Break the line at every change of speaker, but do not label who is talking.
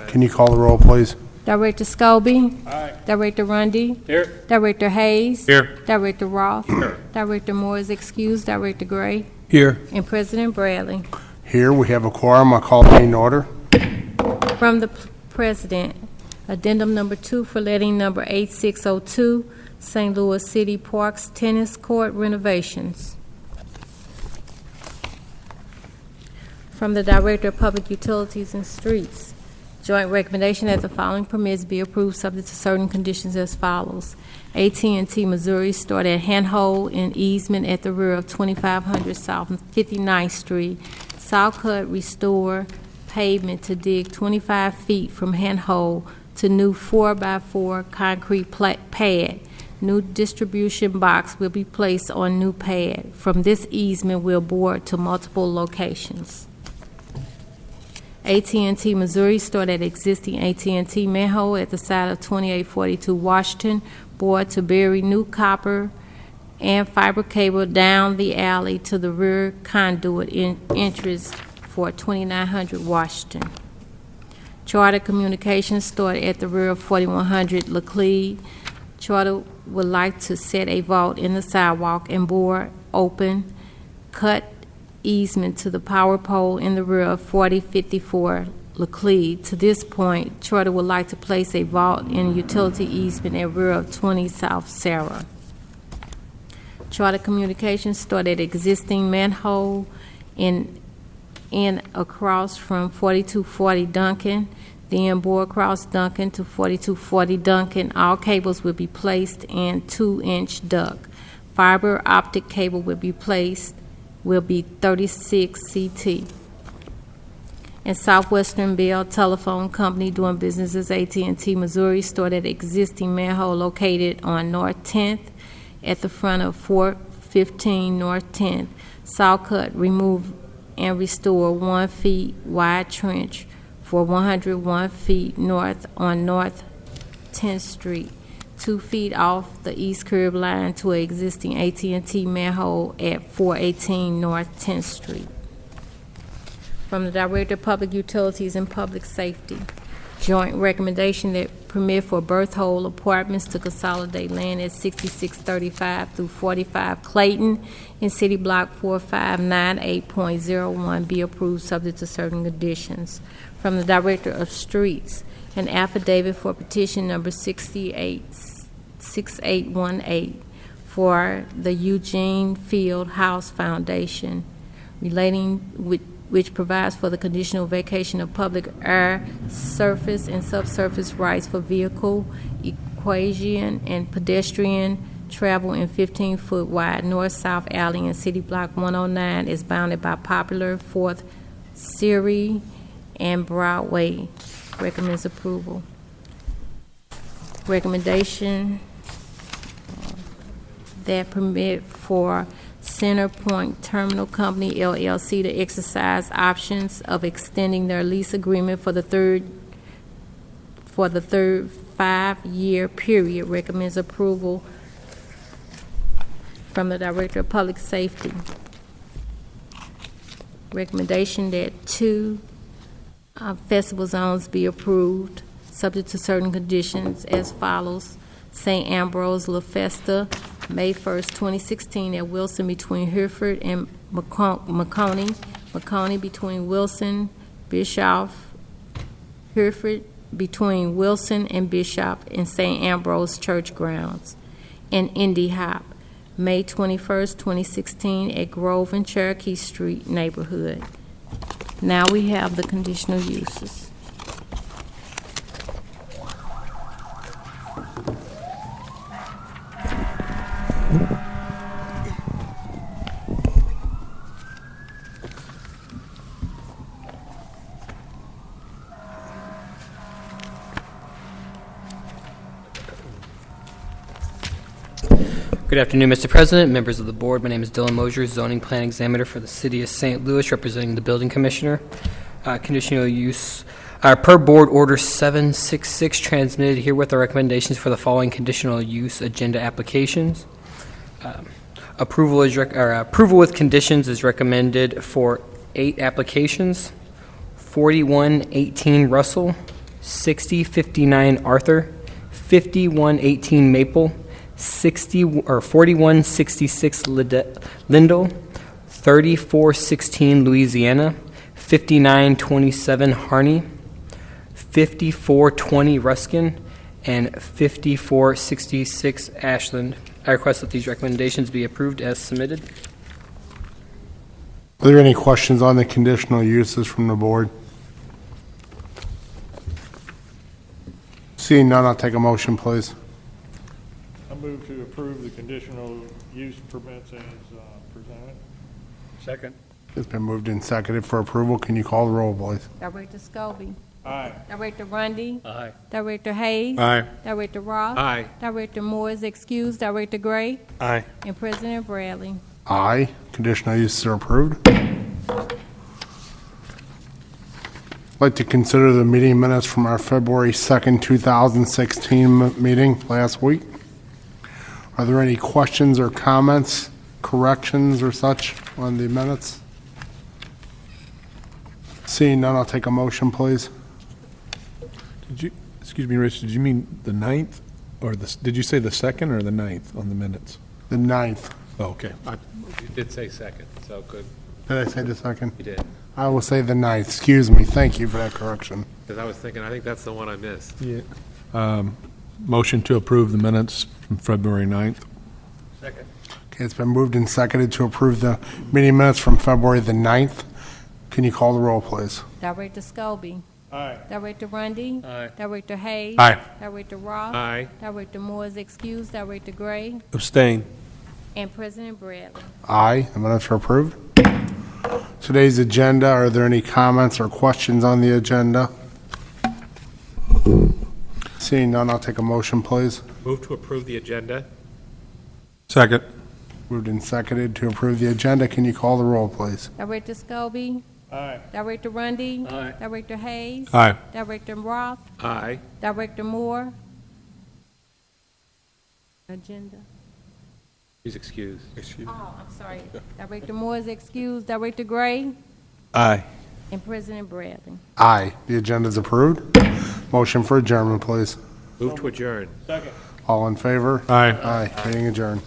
Can you call the roll, please?
Director Scobie.
Aye.
Director Rundy.
Here.
Director Hayes.
Here.
Director Roth. Director Moore is excused. Director Gray.
Here.
And President Bradley.
Here, we have a quorum. I call the meeting order.
From the President, Addendum Number 2 for letting number 8602, St. Louis City Parks Tennis Court renovations. From the Director of Public Utilities and Streets, joint recommendation that the following permits be approved subject to certain conditions as follows. AT&T Missouri start at handhold and easement at the rear of 2500 South 59th Street. Sawcut restore pavement to dig 25 feet from handhold to new 4x4 concrete pad. New distribution box will be placed on new pad. From this easement will board to multiple locations. AT&T Missouri start at existing AT&T manhole at the side of 2842 Washington, board to bury new copper and fiber cable down the alley to the rear conduit entrance for 2900 Washington. Charter Communications start at the rear of 4100 Laclede. Charter would like to set a vault in the sidewalk and bore open cut easement to the power pole in the rear of 4054 Laclede. To this point, Charter would like to place a vault in utility easement at rear of 20 South Sarah. Charter Communications start at existing manhole in across from 4240 Duncan, then bore across Duncan to 4240 Duncan. All cables will be placed in 2-inch duct. Fiber optic cable will be 36 CT. And Southwestern Bell Telephone Company doing business as AT&T Missouri start at existing manhole located on North 10th at the front of 415 North 10th. Sawcut remove and restore 1 feet wide trench for 101 feet north on North 10th Street, 2 feet off the east curb line to an existing AT&T manhole at 418 North 10th Street. From the Director of Public Utilities and Public Safety, joint recommendation that permit for birth hole apartments to consolidate land at 6635 through 45 Clayton in City Block 4598.01 be approved subject to certain conditions. From the Director of Streets, an affidavit for petition number 6818 for the Eugene Field House Foundation relating which provides for the conditional vacation of public air, surface, and subsurface rights for vehicle, equestrian, and pedestrian travel in 15-foot wide north-south alley in City Block 109 is bounded by Popular, 4th, Siri, and Broadway. Recommends approval. Recommendation that permit for Center Point Terminal Company, LLC, to exercise options of extending their lease agreement for the third 5-year period. Recommends approval. From the Director of Public Safety, recommendation that 2 festival zones be approved, subject to certain conditions as follows. St. Ambrose La Festa, May 1st, 2016, at Wilson between Hereford and Maconie. Maconie between Wilson, Bischoff, Hereford between Wilson and Bishop in St. Ambrose Church grounds. And Indy Hop, May 21st, 2016, at Grove and Cherokee Street neighborhood. Now we have the conditional uses.
Good afternoon, Mr. President, members of the board. My name is Dylan Mosier, zoning plan examiner for the city of St. Louis, representing the building commissioner. Conditional use per board order 766 transmitted herewith are recommendations for the following conditional use agenda applications. Approval with conditions is recommended for 8 applications. 4118 Russell, 6059 Arthur, 5118 Maple, 4166 Lindell, 3416 Louisiana, 5927 Harney, 5420 Ruskin, and 5466 Ashland. I request that these recommendations be approved as submitted.
Are there any questions on the conditional uses from the board? Seeing none, I'll take a motion, please.
I move to approve the conditional use permits as presented.
Second.
It's been moved and seconded for approval. Can you call the roll, please?
Director Scobie.
Aye.
Director Rundy.
Aye.
Director Hayes.
Aye.
Director Ross.
Aye.
Director Moore is excused. Director Gray.
Aye.
And President Bradley.
Aye. Conditional uses are approved. Like to consider the meeting minutes from our February 2nd, 2016 meeting last week. Are there any questions or comments, corrections or such on the minutes? Seeing none, I'll take a motion, please.
Did you, excuse me, Rich, did you mean the 9th, or did you say the 2nd or the 9th on the minutes?
The 9th.
Oh, okay.
You did say second, so good.
Did I say the 2nd?
You did.
I will say the 9th. Excuse me. Thank you for that correction.
Because I was thinking, I think that's the one I missed.
Motion to approve the minutes from February 9th.
Second.
Okay, it's been moved and seconded to approve the meeting minutes from February the 9th. Can you call the roll, please?
Director Scobie.
Aye.
Director Rundy.
Aye.
Director Hayes.
Aye.
Director Ross.
Aye.
Director Moore is excused. Director Gray.
Abstain.
And President Bradley.
Aye, the minutes are approved. Today's agenda, are there any comments or questions on the agenda? Seeing none, I'll take a motion, please.
Move to approve the agenda.
Second.
Moved and seconded to approve the agenda. Can you call the roll, please?
Director Scobie.
Aye.
Director Rundy.
Aye.
Director Hayes.
Aye.
Director Ross.
Aye.
Director Moore. Agenda.
He's excused.
Oh, I'm sorry. Director Moore is excused. Director Gray.
Aye.
And President Bradley.
Aye, the agenda's approved. Motion for adjournment, please.
Move to adjourn.
Second.
All in favor?
Aye.
Aye, meeting adjourned.